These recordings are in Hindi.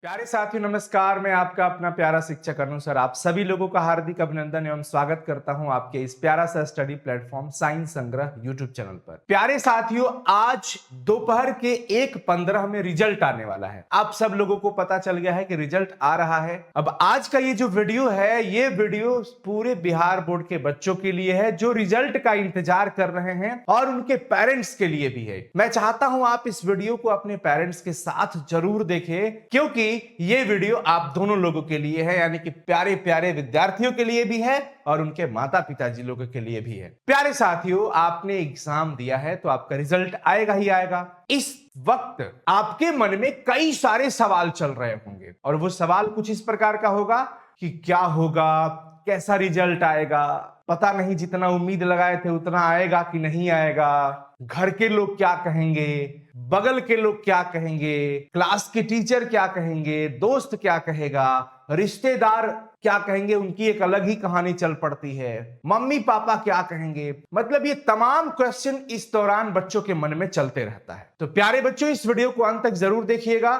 प्यारे साथियों नमस्कार। मैं आपका अपना प्यारा शिक्षक अनु सर आप सभी लोगों का हार्दिक अभिनंदन एवं स्वागत करता हूं आपके इस प्यारा सा स्टडी प्लेटफॉर्म साइंस संग्रह यूट्यूब चैनल पर। प्यारे साथियों, आज दोपहर के 1:15 में रिजल्ट आने वाला है। आप सब लोगों को पता चल गया है कि रिजल्ट आ रहा है। अब आज का ये जो वीडियो है, ये वीडियो पूरे बिहार बोर्ड के बच्चों के लिए है जो रिजल्ट का इंतजार कर रहे हैं और उनके पेरेंट्स के लिए भी है। मैं चाहता हूं आप इस वीडियो को अपने पेरेंट्स के साथ जरूर देखें, क्योंकि ये वीडियो आप दोनों लोगों के लिए है, यानी कि प्यारे प्यारे विद्यार्थियों के लिए भी है और उनके माता पिताजी लोगों के लिए भी है। प्यारे साथियों, आपने एग्जाम दिया है तो आपका रिजल्ट आएगा ही आएगा। इस वक्त आपके मन में कई सारे सवाल चल रहे होंगे और वो सवाल कुछ इस प्रकार का होगा कि क्या होगा, कैसा रिजल्ट आएगा, पता नहीं जितना उम्मीद लगाए थे उतना आएगा कि नहीं आएगा, घर के लोग क्या कहेंगे, बगल के लोग क्या कहेंगे, क्लास के टीचर क्या कहेंगे, दोस्त क्या कहेगा, रिश्तेदार क्या कहेंगे, उनकी एक अलग ही कहानी चल पड़ती है, मम्मी पापा क्या कहेंगे। मतलब ये तमाम क्वेश्चन इस दौरान बच्चों के मन में चलते रहता है। तो प्यारे बच्चों, इस वीडियो को अंत तक जरूर देखिएगा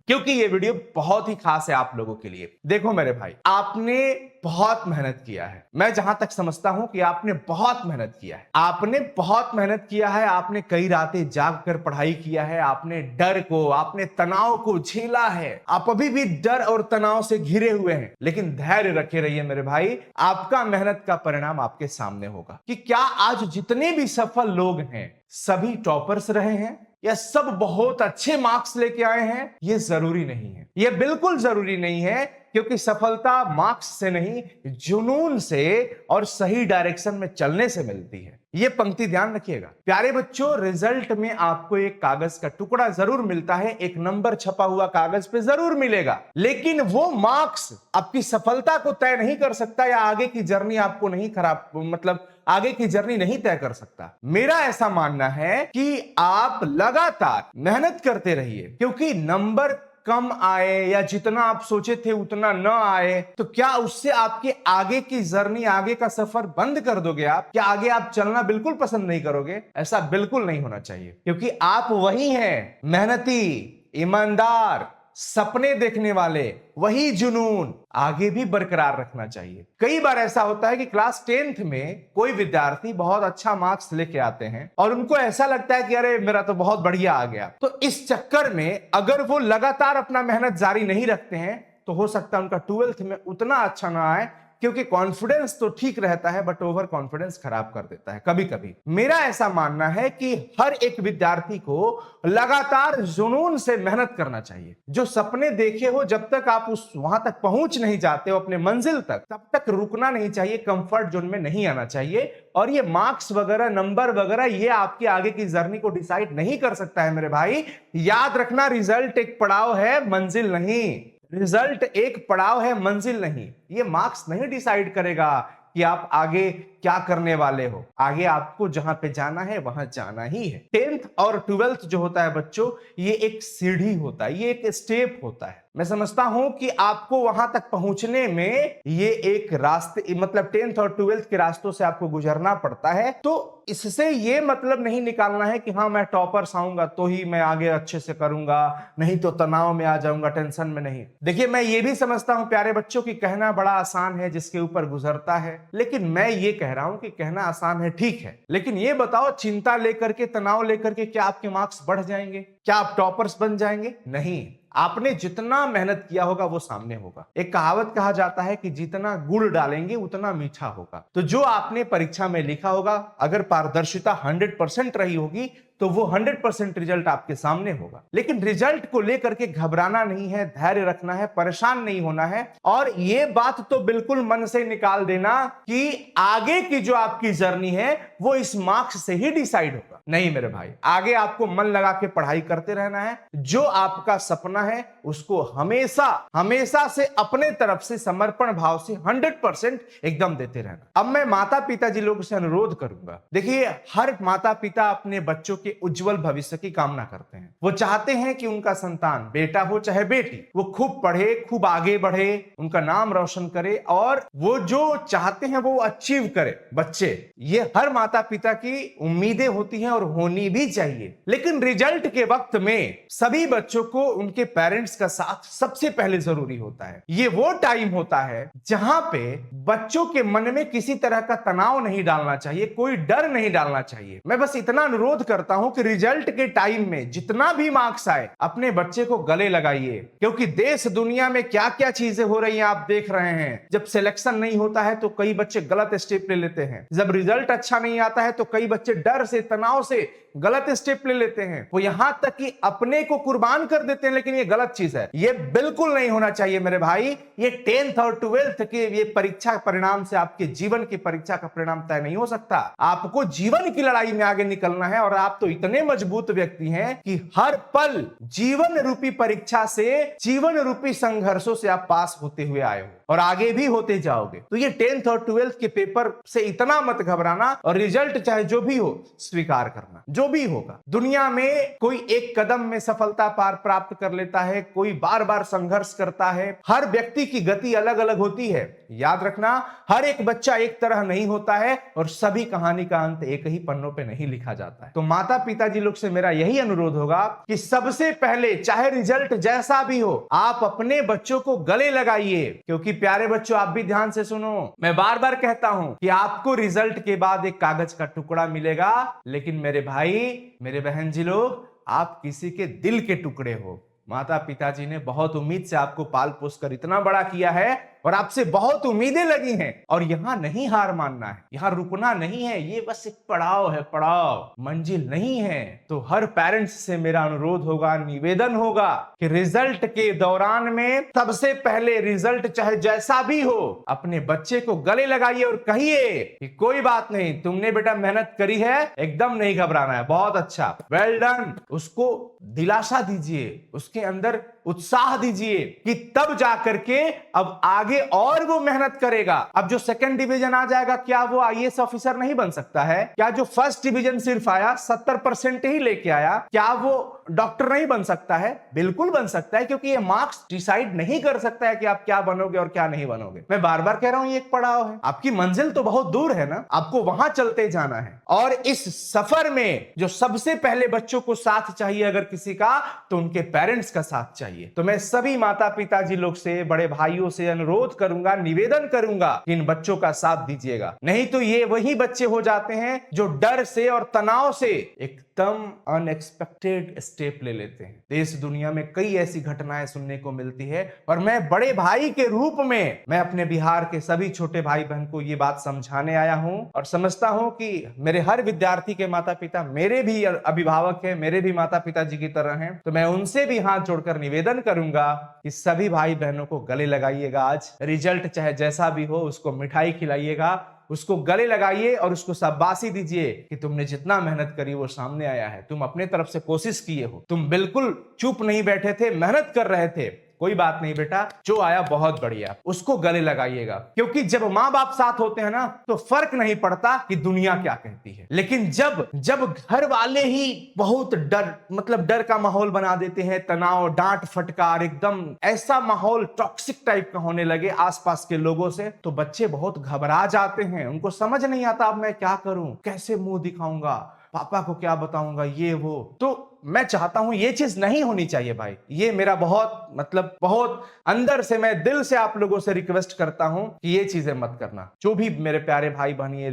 क्योंकि ये वीडियो बहुत ही खास है आप लोगों के लिए। देखो मेरे भाई, आपने बहुत मेहनत किया है। मैं जहां तक समझता हूं कि आपने बहुत मेहनत किया है। आपने बहुत मेहनत किया है, आपने कई रातें जाग कर पढ़ाई किया है, आपने डर को, आपने तनाव को झेला है। आप अभी भी डर और तनाव से घिरे हुए हैं, लेकिन धैर्य रखे रहिए मेरे भाई। आपका मेहनत का परिणाम आपके सामने होगा। कि क्या आज जितने भी सफल लोग हैं सभी टॉपर्स रहे हैं या सब बहुत अच्छे मार्क्स लेके आए हैं? ये जरूरी नहीं है, ये बिल्कुल जरूरी नहीं है, क्योंकि सफलता मार्क्स से नहीं, जुनून से और सही डायरेक्शन में चलने से मिलती है। ये पंक्ति ध्यान रखिएगा। प्यारे बच्चों, रिजल्ट में आपको एक कागज का टुकड़ा जरूर मिलता है, एक नंबर छपा हुआ कागज पे जरूर मिलेगा, लेकिन वो मार्क्स आपकी सफलता को तय नहीं कर सकता या आगे की जर्नी आपको नहीं आगे की जर्नी नहीं तय कर सकता। मेरा ऐसा मानना है कि आप लगातार मेहनत करते रहिए, क्योंकि नंबर कम आए या जितना आप सोचे थे उतना न आए तो क्या उससे आपके आगे की जर्नी, आगे का सफर बंद कर दोगे आप? क्या आगे आप चलना बिल्कुल पसंद नहीं करोगे? ऐसा बिल्कुल नहीं होना चाहिए, क्योंकि आप वही हैं, मेहनती, ईमानदार, सपने देखने वाले, वही जुनून आगे भी बरकरार रखना चाहिए। कई बार ऐसा होता है कि क्लास 10th में कोई विद्यार्थी बहुत अच्छा मार्क्स लेके आते हैं और उनको ऐसा लगता है कि अरे मेरा तो बहुत बढ़िया आ गया। तो इस चक्कर में अगर वो लगातार अपना मेहनत जारी नहीं रखते हैं तो हो सकता है उनका 12th में उतना अच्छा ना आए, क्योंकि कॉन्फिडेंस तो ठीक रहता है बट ओवर कॉन्फिडेंस खराब कर देता है कभी कभी। मेरा ऐसा मानना है कि हर एक विद्यार्थी को लगातार जुनून से मेहनत करना चाहिए। जो सपने देखे हो, जब तक आप वहां तक पहुंच नहीं जाते हो अपने मंजिल तक, तब तक रुकना नहीं चाहिए, कंफर्ट जोन में नहीं आना चाहिए। और ये मार्क्स वगैरह, नंबर वगैरह, ये आपकी आगे की जर्नी को डिसाइड नहीं कर सकता है मेरे भाई। याद रखना, रिजल्ट एक पड़ाव है, मंजिल नहीं। रिजल्ट एक पड़ाव है, मंजिल नहीं। ये मार्क्स नहीं डिसाइड करेगा कि आप आगे क्या करने वाले हो। आगे आपको जहां पे जाना है वहां जाना ही है। 10th और 12th जो होता है बच्चों, ये एक सीढ़ी होता है, ये एक स्टेप होता है। मैं समझता हूं कि आपको वहां तक पहुंचने में ये एक रास्ते, 10th और 12th के रास्तों से आपको गुजरना पड़ता है। तो इससे ये मतलब नहीं निकालना है कि हाँ मैं टॉपर्स आऊंगा तो ही मैं आगे अच्छे से करूंगा, नहीं तो तनाव में आ जाऊंगा, टेंशन में नहीं। देखिए, मैं ये भी समझता हूं प्यारे बच्चों की कहना बड़ा आसान है जिसके ऊपर गुजरता है, लेकिन मैं ये कह रहा हूं कि कहना आसान है, ठीक है, लेकिन ये बताओ, चिंता लेकर के, तनाव लेकर के क्या आपके मार्क्स बढ़ जाएंगे? क्या आप टॉपर्स बन जाएंगे? नहीं। आपने जितना मेहनत किया होगा वो सामने होगा। एक कहावत कहा जाता है कि जितना गुड़ डालेंगे उतना मीठा होगा। तो जो आपने परीक्षा में लिखा होगा, अगर पारदर्शिता 100% रही होगी तो वो 100% रिजल्ट आपके सामने होगा। लेकिन रिजल्ट को लेकर के घबराना नहीं है, धैर्य रखना है, परेशान नहीं होना है। और ये बात तो बिल्कुल मन से निकाल देना कि आगे की जो आपकी जर्नी है वो इस मार्क्स से ही डिसाइड होगा। नहीं मेरे भाई, आगे आपको मन लगा के पढ़ाई करते रहना है। जो आपका सपना है उसको हमेशा हमेशा से अपने तरफ से समर्पण भाव से 100% एकदम देते रहना। अब मैं माता पिता जी लोगों से अनुरोध करूंगा, देखिए, हर माता पिता अपने बच्चों के उज्जवल भविष्य की कामना करते हैं। वो चाहते हैं कि उनका संतान, बेटा हो चाहे बेटी, वो खूब पढ़े, खूब आगे बढ़े, उनका नाम रोशन करे और वो जो चाहते हैं वो अचीव करे बच्चे। ये हर माता पिता की उम्मीदें होती हैं और होनी भी चाहिए। लेकिन रिजल्ट के वक्त में सभी बच्चों को उनके पेरेंट्स का साथ सबसे पहले जरूरी होता है। ये वो टाइम होता है जहां पे बच्चों के मन में किसी तरह का तनाव नहीं डालना चाहिए, कोई डर नहीं डालना चाहिए। मैं बस इतना अनुरोध करता हूं कि रिजल्ट के टाइम में जितना भी मार्क्स आए अपने बच्चे को गले लगाइए, क्योंकि देश दुनिया में क्या क्या चीजें हो रही हैं आप देख रहे हैं। जब सिलेक्शन नहीं होता है तो कई बच्चे गलत स्टेप ले लेते हैं, जब रिजल्ट अच्छा नहीं आता है तो कई बच्चे डर से, तनाव से गलत स्टेप ले लेते हैं, वो यहां तक कि अपने को कुर्बान कर देते हैं। लेकिन ये गलत चीज है, ये बिल्कुल नहीं होना चाहिए मेरे भाई। ये 10th और 12th के ये परीक्षा परिणाम से आपके जीवन की परीक्षा का परिणाम तय नहीं हो सकता। आपको जीवन की लड़ाई में आगे निकलना है और आप तो इतने मजबूत व्यक्ति हैं कि हर पल जीवन रूपी परीक्षा से, जीवन रूपी संघर्षों से आप पास होते हुए आए हो और आगे भी होते जाओगे। तो ये 10th और 12th के पेपर से इतना मत घबराना और रिजल्ट चाहे जो भी हो स्वीकार करना, जो भी होगा। दुनिया में कोई एक कदम में सफलता प्राप्त कर लेता है, कोई बार बार संघर्ष करता है। हर व्यक्ति की गति अलग अलग होती है। याद रखना, हर एक बच्चा एक तरह नहीं होता है और सभी कहानी का अंत एक ही पन्नों पे नहीं लिखा जाता है। तो माता पिताजी लोग से मेरा यही अनुरोध होगा कि सबसे पहले चाहे रिजल्ट जैसा भी हो, आप अपने बच्चों को गले लगाइए। क्योंकि प्यारे बच्चों, आप भी ध्यान से सुनो, मैं बार बार कहता हूं कि आपको रिजल्ट के बाद एक कागज का टुकड़ा मिलेगा, लेकिन मेरे भाई, मेरे बहन जी लोग, आप किसी के दिल के टुकड़े हो। माता पिताजी ने बहुत उम्मीद से आपको पाल पोस कर इतना बड़ा किया है और आपसे बहुत उम्मीदें लगी हैं। और यहां नहीं हार मानना है, यहां रुकना नहीं है। ये बस एक पड़ाव है, पड़ाव, मंजिल नहीं है। तो हर पेरेंट्स से मेरा अनुरोध होगा, निवेदन होगा कि रिजल्ट के दौरान में सबसे पहले रिजल्ट चाहे जैसा भी हो, अपने बच्चे को गले लगाइए और कहिए कि कोई बात नहीं, तुमने बेटा मेहनत करी है, एकदम नहीं घबराना है, बहुत अच्छा, वेल डन। उसको दिलासा दीजिए, उसके अंदर उत्साह दीजिए कि तब जाकर के अब आगे और वो मेहनत करेगा। अब जो सेकंड डिवीजन आ जाएगा, क्या वो आईएएस ऑफिसर नहीं बन सकता है? क्या जो फर्स्ट डिवीजन सिर्फ आया, 70% ही लेके आया, क्या वो डॉक्टर नहीं बन सकता है? बिल्कुल बन सकता है, क्योंकि ये मार्क्स डिसाइड नहीं कर सकता है कि आप क्या बनोगे और क्या नहीं बनोगे। मैं बार बार कह रहा हूं, ये एक पड़ाव है। आपकी मंजिल तो बहुत दूर है ना, आपको वहां चलते जाना है। और इस सफर में जो सबसे पहले बच्चों को साथ चाहिए अगर किसी का, तो उनके पेरेंट्स का साथ चाहिए। तो मैं सभी माता पिताजी लोग से, बड़े भाइयों से अनुरोध करूंगा, निवेदन करूंगा कि इन बच्चों का साथ दीजिएगा। नहीं तो ये वही बच्चे हो जाते हैं जो डर से और तनाव से एकदम अनएक्सपेक्टेड स्टेप ले लेते हैं। देश दुनिया में कई ऐसी घटनाएं सुनने को मिलती है और मैं बड़े भाई के रूप में मैं अपने बिहार के सभी छोटे भाई बहन को ये बात समझाने आया हूं और समझता हूं कि मेरे हर विद्यार्थी के माता पिता मेरे भी अभिभावक हैं, मेरे भी माता पिता जी की तरह हैं। तो मैं उनसे भी हाथ जोड़कर निवेदन करूंगा कि सभी भाई बहनों को गले लगाइएगा। आज रिजल्ट चाहे जैसा भी हो, उसको मिठाई खिलाइएगा, उसको गले लगाइए और उसको शाबाशी दीजिए कि तुमने जितना मेहनत करी वो सामने आया है। तुम अपने तरफ से कोशिश किए हो, तुम बिल्कुल चुप नहीं बैठे थे, मेहनत कर रहे थे। कोई बात नहीं बेटा, जो आया बहुत बढ़िया, उसको गले लगाइएगा। क्योंकि जब माँ बाप साथ होते हैं ना, तो फर्क नहीं पड़ता कि दुनिया क्या कहती है। लेकिन जब घर वाले ही बहुत डर का माहौल बना देते हैं, तनाव, डांट फटकार, एकदम ऐसा माहौल टॉक्सिक टाइप का होने लगे आसपास के लोगों से, तो बच्चे बहुत घबरा जाते हैं। उनको समझ नहीं आता अब मैं क्या करूं, कैसे मुंह दिखाऊंगा, पापा को क्या बताऊंगा, ये वो। तो मैं चाहता हूं ये चीज नहीं होनी चाहिए भाई। ये मेरा बहुत अंदर से, मैं दिल से आप लोगों से रिक्वेस्ट करता हूं कि ये चीजें मत करना। जो भी मेरे प्यारे भाई बहन ये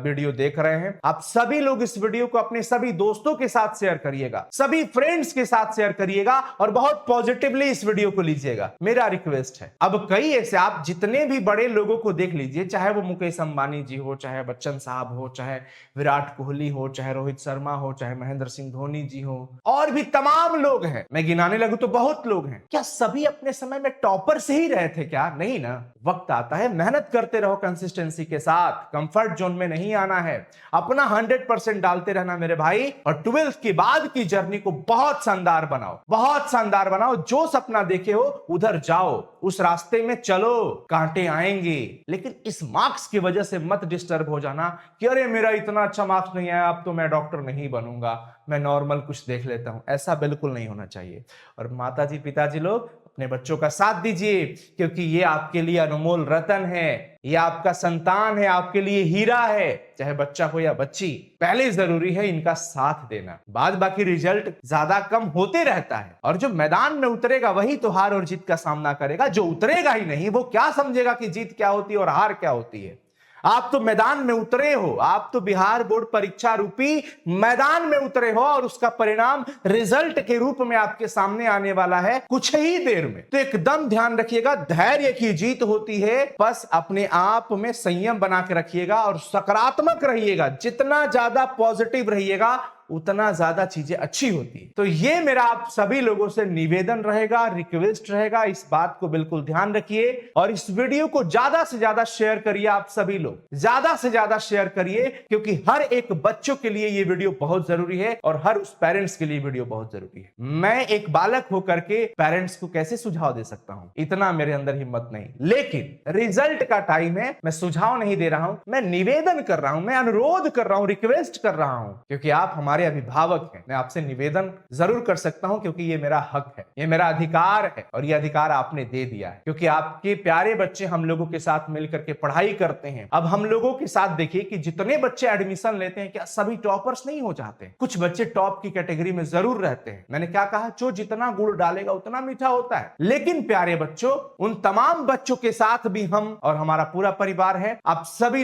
वीडियो देख रहे हैं, आप सभी लोग इस वीडियो को अपने सभी दोस्तों के साथ शेयर करिएगा, सभी फ्रेंड्स के साथ शेयर करिएगा और बहुत पॉजिटिवली इस वीडियो को लीजिएगा, मेरा रिक्वेस्ट है। अब कई ऐसे, आप जितने भी बड़े लोगों को देख लीजिए, चाहे वो मुकेश अंबानी जी हो, चाहे बच्चन साहब हो, चाहे विराट कोहली हो, चाहे रोहित शर्मा हो, चाहे महेंद्र सिंह धोनी जी हो, और भी तमाम लोग हैं, मैं गिनाने लगूं तो बहुत लोग हैं। क्या सभी अपने समय में टॉपर से ही रहे थे क्या? नहीं ना। वक्त आता है, मेहनत करते रहो कंसिस्टेंसी के साथ, कंफर्ट जोन में नहीं आना है, अपना 100% डालते रहना मेरे भाई। और 12th के बाद की जर्नी को बहुत शानदार बनाओ, बहुत शानदार बनाओ। जो सपना देखे हो उधर जाओ, उस रास्ते में चलो, कांटे आएंगे, लेकिन इस मार्क्स की वजह से मत डिस्टर्ब हो जाना कि अरे मेरा इतना अच्छा मार्क्स नहीं आया, अब तो मैं डॉक्टर नहीं बनूंगा, मैं नॉर्मल कुछ देख लेता हूं, ऐसा बिल्कुल नहीं होना चाहिए। और माताजी पिताजी लोग अपने बच्चों का साथ दीजिए, क्योंकि ये आपके लिए अनमोल रतन है, ये आपका संतान है, आपके लिए हीरा है, चाहे बच्चा हो या बच्ची। पहले जरूरी है इनका साथ देना, बाद बाकी रिजल्ट ज्यादा कम होते रहता है। और जो मैदान में उतरेगा वही तो हार और जीत का सामना करेगा, जो उतरेगा ही नहीं वो क्या समझेगा कि जीत क्या होती है और हार क्या होती है। आप तो मैदान में उतरे हो, आप तो बिहार बोर्ड परीक्षा रूपी मैदान में उतरे हो, और उसका परिणाम रिजल्ट के रूप में आपके सामने आने वाला है कुछ ही देर में। तो एकदम ध्यान रखिएगा, धैर्य की जीत होती है, बस अपने आप में संयम बना के रखिएगा और सकारात्मक रहिएगा। जितना ज्यादा पॉजिटिव रहिएगा उतना ज्यादा चीजें अच्छी होती है। तो ये मेरा आप सभी लोगों से निवेदन रहेगा, रिक्वेस्ट रहेगा, इस बात को बिल्कुल ध्यान रखिए और इस वीडियो को ज्यादा से ज्यादा शेयर करिए। आप सभी लोग ज्यादा से ज्यादा शेयर करिए, क्योंकि हर एक बच्चों के लिए ये वीडियो बहुत जरूरी है और हर उस पेरेंट्स के लिए वीडियो बहुत जरूरी है। मैं एक बालक होकर के पेरेंट्स को कैसे सुझाव दे सकता हूं, इतना मेरे अंदर हिम्मत नहीं। लेकिन रिजल्ट का टाइम है, मैं सुझाव नहीं दे रहा हूं, मैं निवेदन कर रहा हूं, मैं अनुरोध कर रहा हूं, रिक्वेस्ट कर रहा हूं, क्योंकि आप हमारे अभिभावक हैं। मैं आपसे निवेदन जरूर कर सकता हूं, क्योंकि ये मेरा हक है, ये मेरा अधिकार है, और ये अधिकार आपने दे दिया है, क्योंकि आपके प्यारे बच्चे हम लोगों के साथ मिलकर के पढ़ाई करते हैं। अब हम लोगों के साथ देखिए कि जितने बच्चे एडमिशन लेते हैं, क्या सभी टॉपर्स नहीं हो जाते? कुछ बच्चे टॉप की कैटेगरी में जरूर रहते हैं। मैंने क्या कहा, जो जितना गुड़ डालेगा उतना मीठा होता है। लेकिन प्यारे बच्चों, उन तमाम बच्चों के साथ भी हम और हमारा पूरा परिवार है। आप सभी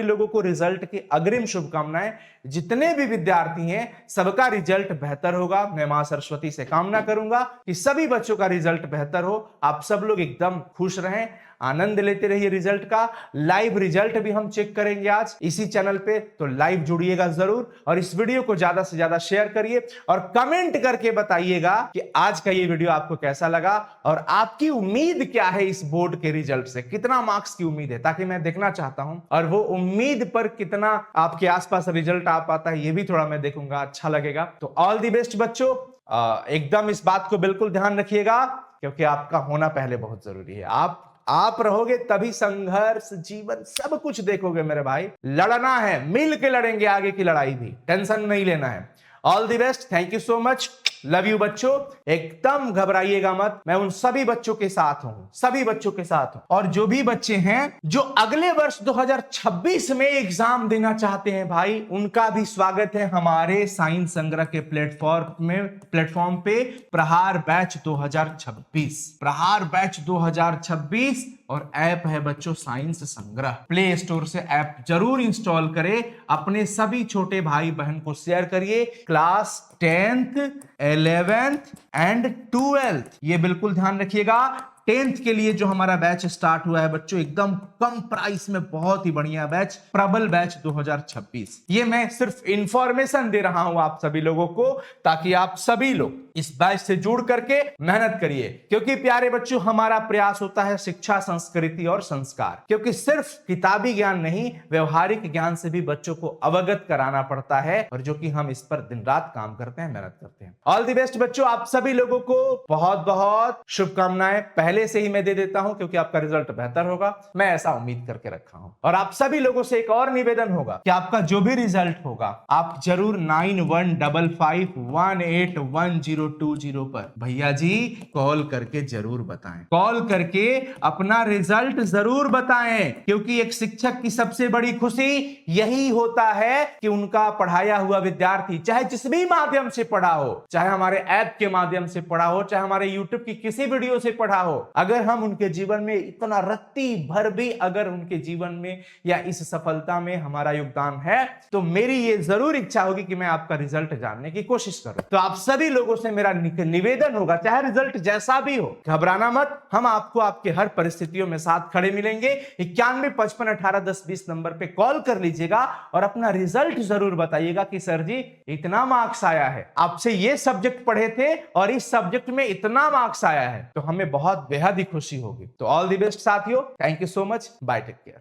लोगों को रिजल्ट की अग्रिम शुभकामनाएं। जितने भी विद्यार्थी हैं सबका रिजल्ट बेहतर होगा। मैं मां सरस्वती से कामना करूंगा कि सभी बच्चों का रिजल्ट बेहतर हो। आप सब लोग एकदम खुश रहें, आनंद लेते रहिए रिजल्ट का। लाइव रिजल्ट भी हम चेक करेंगे आज इसी चैनल पे, तो लाइव जुड़िएगा जरूर और इस वीडियो को ज्यादा से ज्यादा शेयर करिए और कमेंट करके बताइएगा कि आज का ये वीडियो आपको कैसा लगा और आपकी उम्मीद क्या है इस बोर्ड के रिजल्ट से, कितना मार्क्स की उम्मीद है, ताकि मैं देखना चाहता हूं। और वो उम्मीद पर कितना आपके आसपास रिजल्ट आ पाता है ये भी थोड़ा मैं देखूंगा, अच्छा लगेगा। तो ऑल द बेस्ट बच्चों, एकदम इस बात को बिल्कुल ध्यान रखिएगा, क्योंकि आपका होना पहले बहुत जरूरी है। आप रहोगे तभी संघर्ष, जीवन सब कुछ देखोगे मेरे भाई। लड़ना है, मिल के लड़ेंगे, आगे की लड़ाई भी, टेंशन नहीं लेना है। All the best, thank you so much, love you बच्चों। एकदम घबराइएगा मत, मैं उन सभी बच्चों के साथ हूं, सभी बच्चों के साथ हूं। और जो भी बच्चे हैं जो अगले वर्ष 2026 में एग्जाम देना चाहते हैं भाई, उनका भी स्वागत है हमारे साइंस संग्रह के प्लेटफॉर्म पे। प्रहार बैच 2026, प्रहार बैच 2026 और ऐप है बच्चों साइंस संग्रह। प्ले स्टोर से ऐप जरूर इंस्टॉल करें, अपने सभी छोटे भाई बहन को शेयर करिए। Class 10th 11th and 12th, ये बिल्कुल ध्यान रखिएगा। 10th के लिए जो हमारा बैच स्टार्ट हुआ है बच्चों, एकदम कम प्राइस में बहुत ही बढ़िया बैच, प्रबल बैच 2026। ये मैं सिर्फ इंफॉर्मेशन दे रहा हूं आप सभी लोगों को, ताकि आप सभी लोग इस बैच से जुड़ करके मेहनत करिए। क्योंकि प्यारे बच्चों, हमारा प्रयास होता है शिक्षा, संस्कृति और संस्कार, क्योंकि सिर्फ किताबी ज्ञान नहीं, व्यवहारिक ज्ञान से भी बच्चों को अवगत कराना पड़ता है, और जो कि हम इस पर दिन रात काम करते हैं, मेहनत करते हैं। ऑल द बेस्ट बच्चों, आप सभी लोगों को बहुत बहुत शुभकामनाएं पहले से ही मैं दे देता हूं, क्योंकि आपका रिजल्ट बेहतर होगा, मैं ऐसा उम्मीद करके रखा हूं। और आप सभी लोगों से एक और निवेदन होगा कि आपका जो भी रिजल्ट होगा, आप जरूर 9155181020 पर भैया जी कॉल करके जरूर बताएं, कॉल करके अपना रिजल्ट जरूर बताएं, क्योंकि एक शिक्षक की सबसे बड़ी खुशी यही होता है कि उनका पढ़ाया हुआ विद्यार्थी, चाहे जिस भी माध्यम से पढ़ा हो, चाहे हमारे ऐप के माध्यम से पढ़ा हो, चाहे हमारे यूट्यूब की किसी वीडियो से पढ़ा हो, अगर हम उनके जीवन में इतना रत्ती भर भी अगर उनके जीवन में या इस सफलता में हमारा योगदान है, तो मेरी ये जरूर इच्छा होगी कि मैं आपका रिजल्ट जानने की कोशिश करूं। तो आप सभी लोगों से मेरा निवेदन होगा, चाहे रिजल्ट जैसा भी हो, घबराना मत, हम आपको आपके हर परिस्थितियों में साथ खड़े मिलेंगे। 9155181020 नंबर पे कॉल कर लीजिएगा और अपना रिजल्ट जरूर बताइएगा कि सर जी इतना मार्क्स आया है, आपसे ये सब्जेक्ट पढ़े थे और इस सब्जेक्ट में इतना मार्क्स आया है, तो हमें बहुत बेहद ही खुशी होगी। तो ऑल द बेस्ट साथियों, thank you so much, bye, take care.